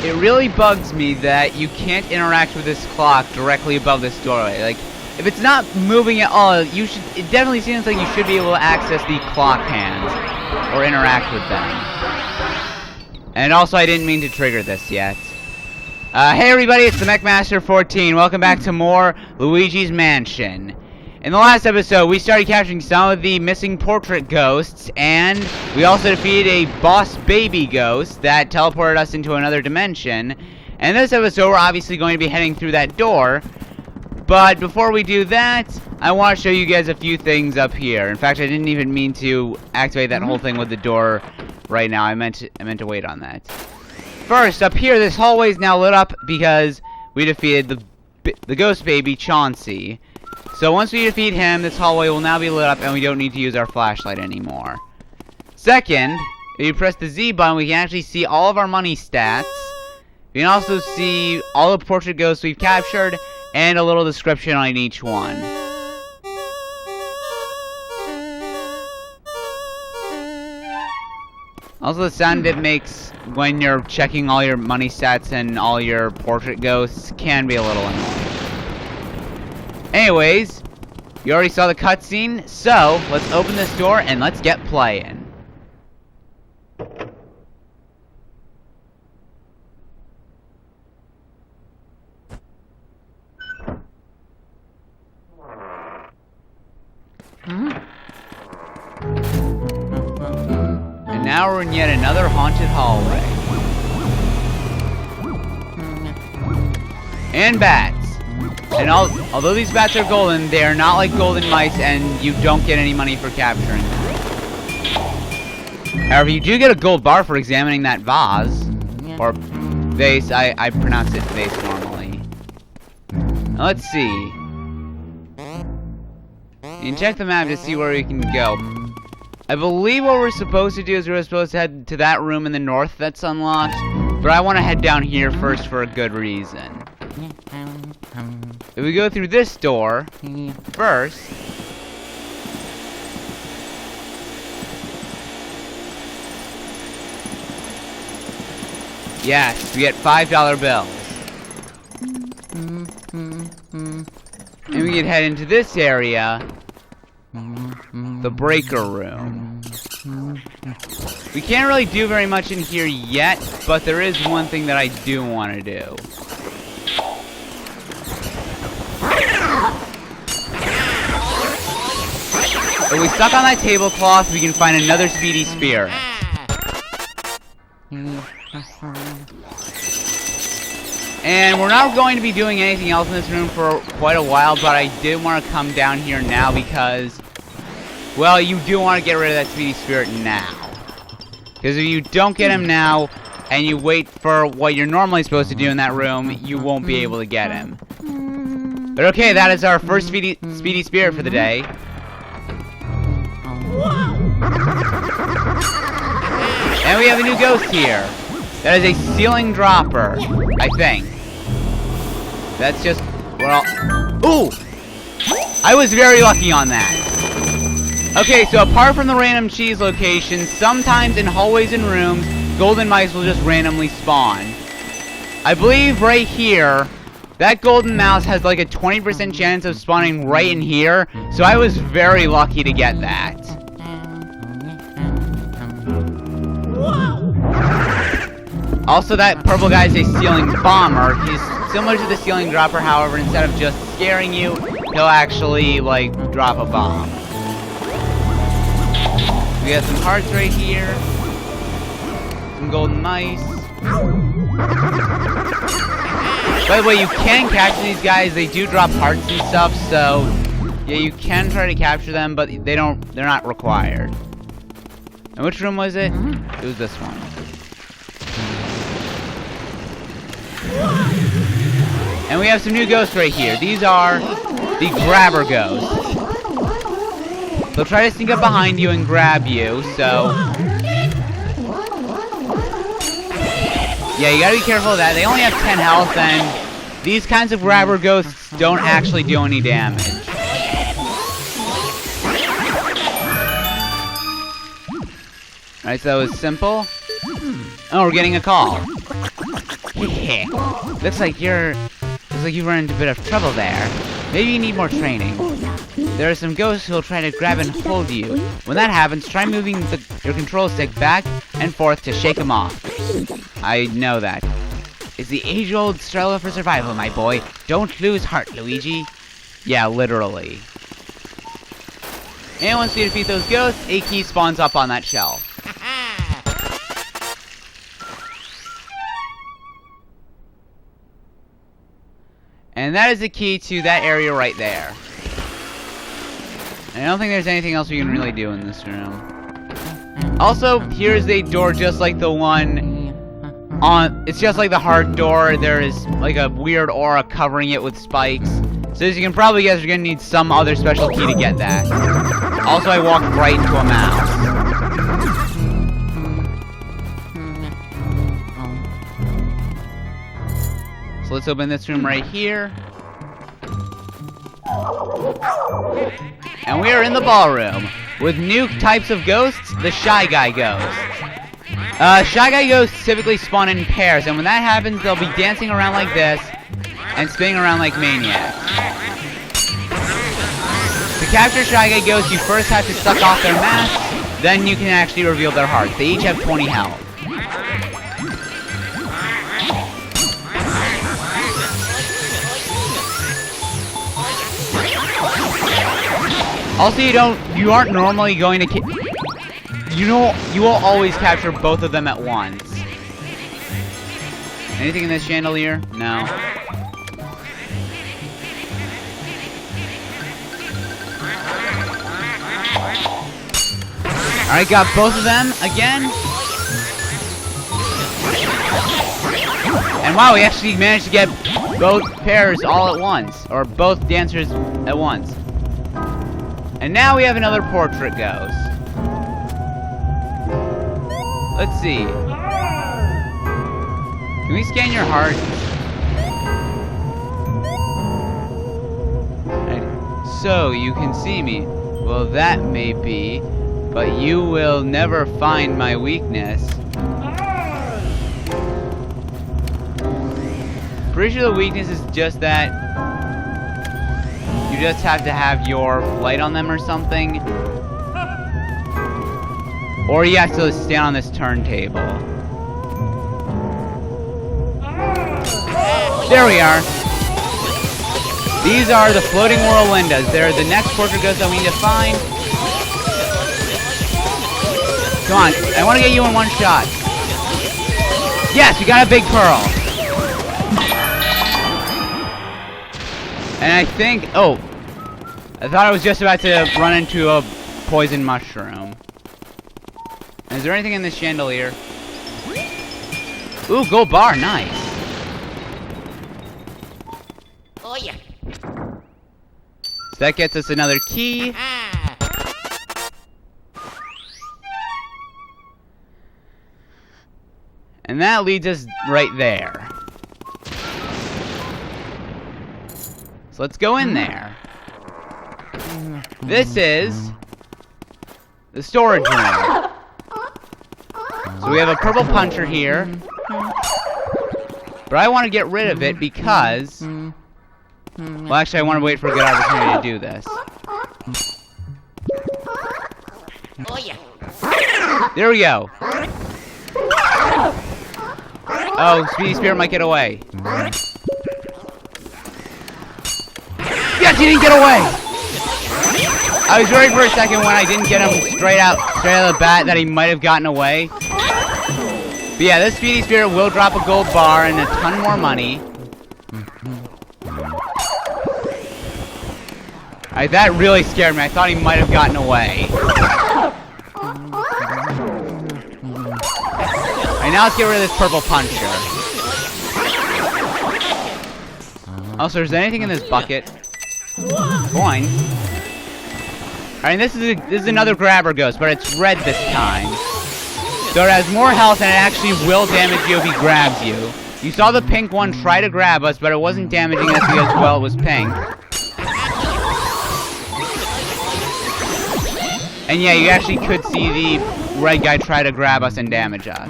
it really bugs me that you can't interact with this clock directly above this doorway. Like, if it's not moving at all, it definitely seems like you should be able to access the clock hands or interact with them. And also, I didn't mean to trigger this yet. Hey everybody, it's the MechMaster14. Welcome back to more Luigi's Mansion. In the last episode, we started capturing some of the missing portrait ghosts, and we also defeated a boss baby ghost that teleported us into another dimension. And in this episode, we're obviously going to be heading through that door. But before we do that, I want to show you guys a few things up here. In fact, I didn't even mean to activate that whole thing with the door right now. I meant to wait on that. First, up here, this hallway is now lit up because we defeated the ghost baby Chauncey. So once we defeat him, this hallway will now be lit up and we don't need to use our flashlight anymore. Second, if you press the Z button, we can actually see all of our money stats. We can also see all the portrait ghosts we've captured and a little description on each one. Also, the sound it makes when you're checking all your money stats and all your portrait ghosts can be a little annoying. Anyways, you already saw the cutscene, so let's open this door and let's get playing. And now we're in yet another haunted hallway. And bats. And although these bats are golden, they are not like golden mice, and you don't get any money for capturing them. However, you do get a gold bar for examining that vase. Or vase, I pronounce it vase normally. Now, let's see. You can check the map to see where we can go. I believe what we're supposed to do is we're supposed to head to that room in the north that's unlocked. But I want to head down here first for a good reason. If we go through this door first, yes, we get $5 bills. And we can head into this area, the breaker room. We can't really do very much in here yet, but there is one thing that I do want to do. If we suck on that tablecloth, we can find another speedy spirit. And we're not going to be doing anything else in this room for quite a while, but I did want to come down here now because, well, you do want to get rid of that speedy spirit now. Because if you don't get him now, and you wait for what you're normally supposed to do in that room, you won't be able to get him. But okay, that is our first speedy spirit for the day. And we have a new ghost here. That is a ceiling dropper, I think. That's just, well, ooh! I was very lucky on that. Okay, so apart from the random cheese locations, sometimes in hallways and rooms, golden mice will just randomly spawn. I believe right here, that golden mouse has like a 20% chance of spawning right in here, so I was very lucky to get that. Also, that purple guy is a ceiling bomber. He's similar to the ceiling dropper, however, instead of just scaring you, he'll actually, like, drop a bomb. We got some hearts right here. Some golden mice. By the way, you can capture these guys. They do drop hearts and stuff, so yeah, you can try to capture them, but they're not required. And which room was it? It was this one. And we have some new ghosts right here. These are the grabber ghosts. They'll try to sneak up behind you and grab you, so yeah, you gotta be careful of that. They only have 10 health, and these kinds of grabber ghosts don't actually do any damage. Alright, so that was simple. Oh, we're getting a call. Looks like you run into a bit of trouble there. Maybe you need more training. There are some ghosts who will try to grab and hold you. When that happens, try moving your control stick back and forth to shake them off. I know that. It's the age-old struggle for survival, my boy. Don't lose heart, Luigi. Yeah, literally. And once you defeat those ghosts, a key spawns up on that shelf. And that is the key to that area right there. I don't think there's anything else we can really do in this room. Also, here's a door just like the one on... It's just like the hard door. There is like a weird aura covering it with spikes. So as you can probably guess, you're gonna need some other special key to get that. Also, I walked right into a mouse. So let's open this room right here. And we are in the ballroom with new types of ghosts, the Shy Guy ghost. Shy Guy ghosts typically spawn in pairs, and when that happens, they'll be dancing around like this and spinning around like maniacs. To capture Shy Guy ghosts, you first have to suck off their masks, then you can actually reveal their hearts. They each have 20 health. Also, you aren't normally going to you will always capture both of them at once. Anything in this chandelier? No. Alright, got both of them again. And wow, we actually managed to get both pairs all at once. Or both dancers at once. And now we have another portrait ghost. Let's see. Can we scan your heart? And so, you can see me. Well, that may be, but you will never find my weakness. Pretty sure the weakness is just that you just have to have your light on them or something. Or you have to stand on this turntable. There we are. These are the floating whirlwindas. They're the next portrait ghost that we need to find. Come on, I want to get you in one shot. Yes, we got a big pearl. And I think... Oh. I thought I was just about to run into a poison mushroom. Is there anything in this chandelier? Ooh, gold bar. Nice. Oh, yeah. So that gets us another key. And that leads us right there. So let's go in there. This is the storage room. So we have a purple puncher here. But I want to get rid of it because... Well, actually, I want to wait for a good opportunity to do this. Oh, yeah. There we go. Oh, Speedy Spirit might get away. Yes, he didn't get away! I was worried for a second when I didn't get him straight out of the bat that he might have gotten away. But yeah, this Speedy Spirit will drop a gold bar and a ton more money. Alright, that really scared me. I thought he might have gotten away. Alright, now let's get rid of this purple puncher. Also, is there anything in this bucket? Coin. Alright, this is another grabber ghost, but it's red this time. So it has more health and it actually will damage you if he grabs you. You saw the pink one try to grab us, but it wasn't damaging us because, well, it was pink. And yeah, you actually could see the red guy try to grab us and damage us.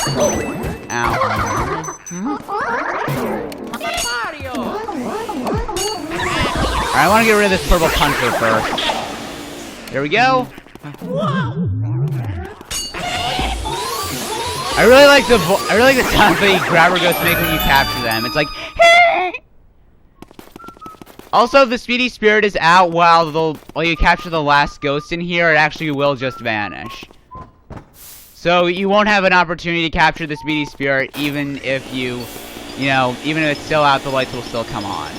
Ow. Mario! Alright, I want to get rid of this purple puncher first. There we go. I really like the sound the grabber ghosts make when you capture them. It's like, hey! Also, if the Speedy Spirit is out while you capture the last ghost in here, it actually will just vanish. So you won't have an opportunity to capture the Speedy Spirit, even if even if it's still out, the lights will still come on.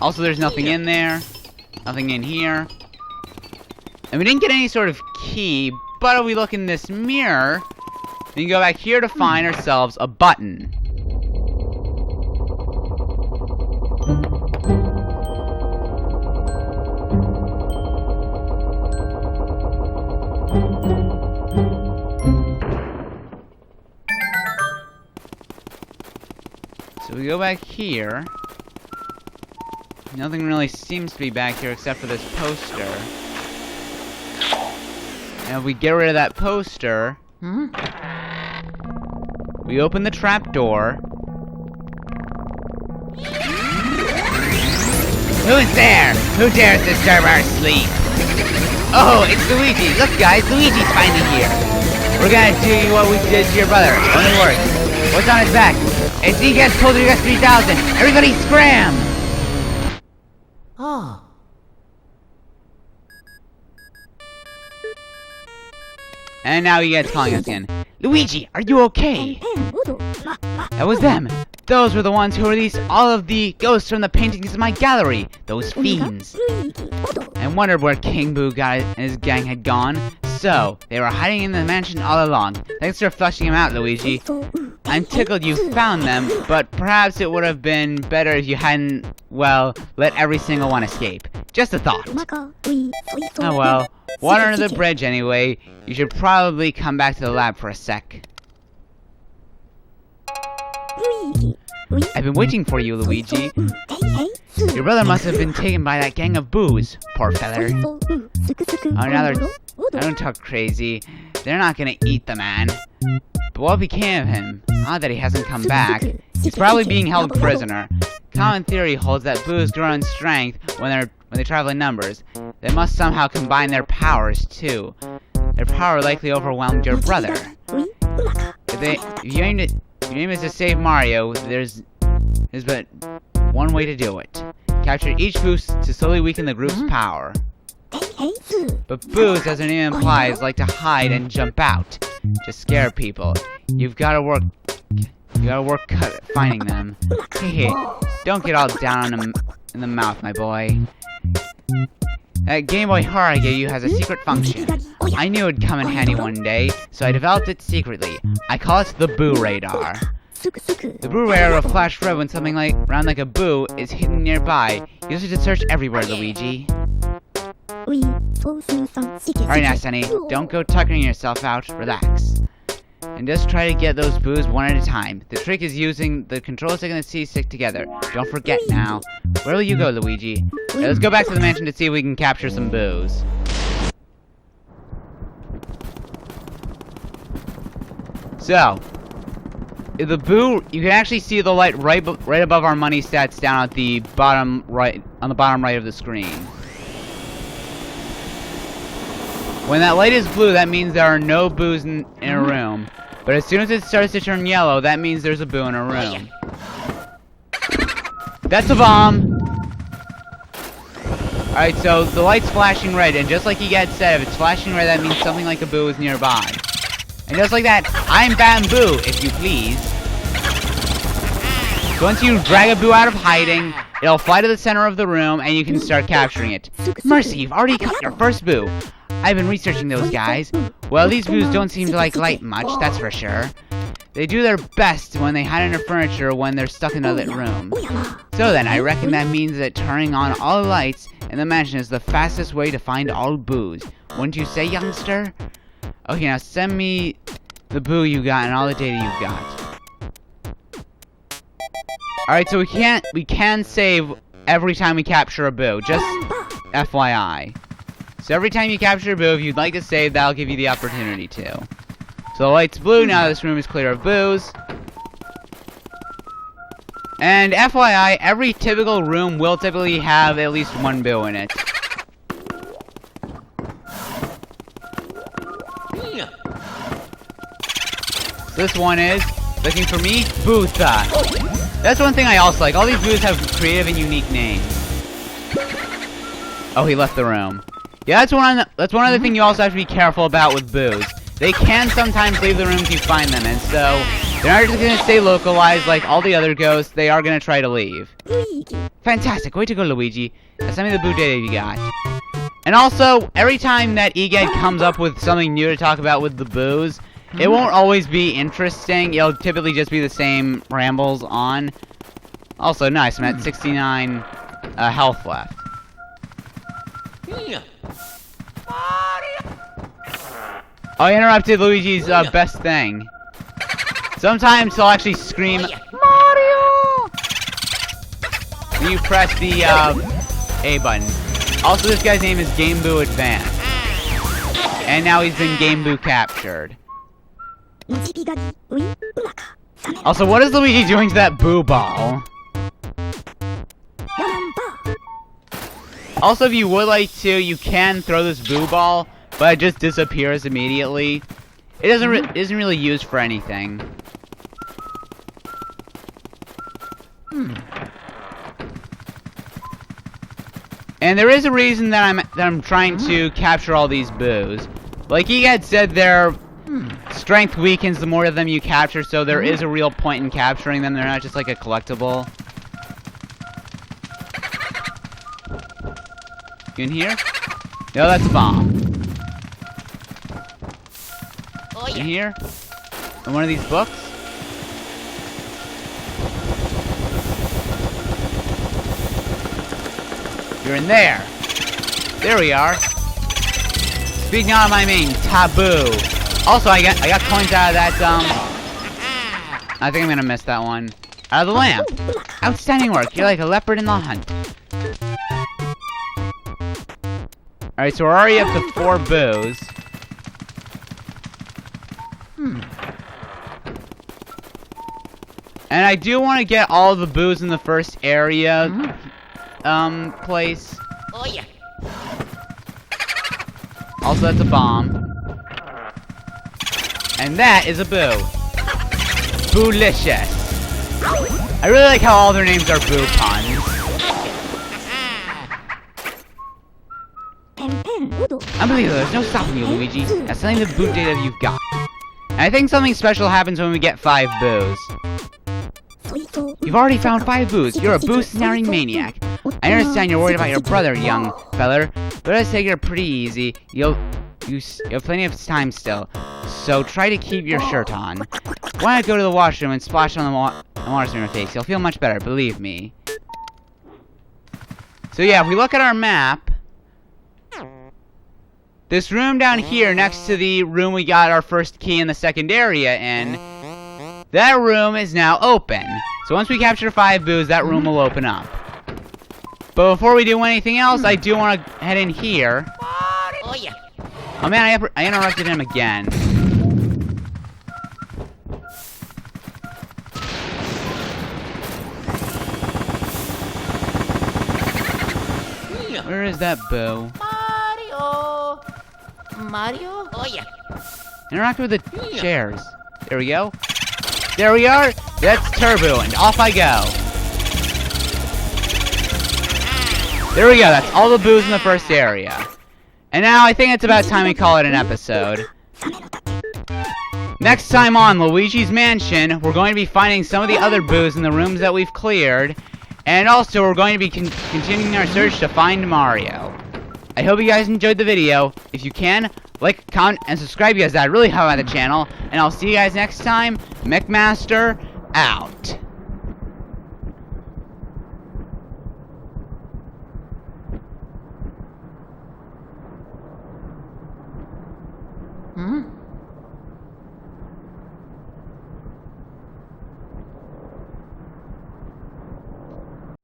Also, there's nothing in there, nothing in here, and we didn't get any sort of key. But if we look in this mirror, we can go back here to find ourselves a button. So we go back here. Nothing really seems to be back here except for this poster. And if we get rid of that poster, we open the trap door. Who's there? Who dares disturb our sleep? Oh, it's Luigi. Look, guys, Luigi's finally here. We're gonna do what we did to your brother. Only work. What's on his back? It's EGS Culprits 3000. Everybody SCRAM! Oh. And now he gets calling us again. Luigi, are you okay? That was them. Those were the ones who released all of the ghosts from the paintings in my gallery. Those fiends. I wondered where King Boo and his gang had gone. So, they were hiding in the mansion all along. Thanks for flushing them out, Luigi. I'm tickled you found them, but perhaps it would have been better if you hadn't, well, let every single one escape. Just a thought. Oh well, water under the bridge anyway. You should probably come back to the lab for a sec. I've been waiting for you, Luigi. Your brother must have been taken by that gang of boos. Poor feller. Oh, now don't talk crazy. They're not gonna eat the man. But what became of him? Odd that he hasn't come back. He's probably being held prisoner. Common theory holds that boos grow in strength when they travel in numbers. They must somehow combine their powers too. Their power likely overwhelmed your brother. If your aim is to save Mario, there's but one way to do it. Capture each boost to slowly weaken the group's power. But boos, as their name implies, like to hide and jump out to scare people. You've got to work finding them. Hey, don't get all down on them in the mouth, my boy. That Game Boy horror I gave you has a secret function. I knew it would come in handy one day, so I developed it secretly. I call it the Boo Radar. The Boo Radar will flash red when something round like a boo is hidden nearby. Use it to search everywhere, Luigi. Alright now, Sonny, don't go tucking yourself out. Relax. And just try to get those boos one at a time. The trick is using the control stick and the C-stick together. Don't forget now. Where will you go, Luigi? Okay, let's go back to the mansion to see if we can capture some boos. So, the boo, you can actually see the light right above our money stats down at the bottom right, on the bottom right of the screen. When that light is blue, that means there are no boos in a room. But as soon as it starts to turn yellow, that means there's a boo in a room. That's a bomb! Alright, so the light's flashing red, and just like Egad said, if it's flashing red, that means something like a boo is nearby. And just like that, I'm Bamboo, if you please. So once you drag a boo out of hiding, it'll fly to the center of the room, and you can start capturing it. Mercy, you've already caught your first boo. I've been researching those guys. Well, these boos don't seem to like light much, that's for sure. They do their best when they hide under furniture when they're stuck in a lit room. So then, I reckon that means that turning on all the lights in the mansion is the fastest way to find all boos. Wouldn't you say, youngster? Okay, now send me the boo you got and all the data you've got. Alright, so we can save every time we capture a boo, just FYI. So every time you capture a boo, if you'd like to save, that'll give you the opportunity to. So the light's blue, now this room is clear of boos. And FYI, every typical room will typically have at least one boo in it. This one is looking for me, Bootha. That's one thing I also like. All these boos have creative and unique names. Oh, he left the room. Yeah, that's one other thing you also have to be careful about with boos. They can sometimes leave the room if you find them, and so they're not just gonna stay localized like all the other ghosts. They are gonna try to leave. Fantastic! Way to go, Luigi. Send me the boo data you got. And also, every time that EGAD comes up with something new to talk about with the boos, it won't always be interesting. It'll typically just be the same rambles on. Also, nice. I'm at 69 health left. I interrupted Luigi's best thing. Sometimes he'll actually scream, Mario! When you press the A button. Also, this guy's name is Game Boo Advance. And now he's been Game Boo captured. Also, what is Luigi doing to that boo ball? Also, if you would like to, you can throw this boo ball, but it just disappears immediately. It isn't really used for anything. And there is a reason that I'm trying to capture all these boos. Like he had said, their strength weakens the more of them you capture, so there is a real point in capturing them. They're not just like a collectible. You in here? No, that's a bomb. Oh, yeah. In here? In one of these books? You're in there. There we are. Speaking out of my main, taboo. Also, I got coins out of that, I think I'm gonna miss that one. Out of the lamp. Outstanding work. You're like a leopard in the hunt. Alright, so we're already up to 4 boos. And I do want to get all the boos in the first area, place. Oh, yeah. Also, that's a bomb. And that is a boo. Boolicious. I really like how all their names are boo puns. Unbelievable, there's no stopping you, Luigi. That's something the boot data you've got. And I think something special happens when we get 5 boos. You've already found 5 boos. You're a boo-snaring maniac. I understand you're worried about your brother, young feller, but let's take it pretty easy. You'll have plenty of time still, so try to keep your shirt on. Why not go to the washroom and splash on the water in your face? You'll feel much better, believe me. So yeah, if we look at our map, this room down here next to the room we got our first key in the second area in, that room is now open. So once we capture 5 boos, that room will open up. But before we do anything else, I do want to head in here. Oh, yeah. Oh man, I interrupted him again. Where is that boo? Mario. Mario? Oh, yeah. Interact with the chairs. There we go. There we are. That's Turbo, and off I go. There we go. That's all the boos in the first area. And now I think it's about time we call it an episode. Next time on Luigi's Mansion, we're going to be finding some of the other boos in the rooms that we've cleared. And also, we're going to be continuing our search to find Mario. I hope you guys enjoyed the video. If you can, like, comment, and subscribe because that really helps out the channel. And I'll see you guys next time. McMaster, out. Hmm?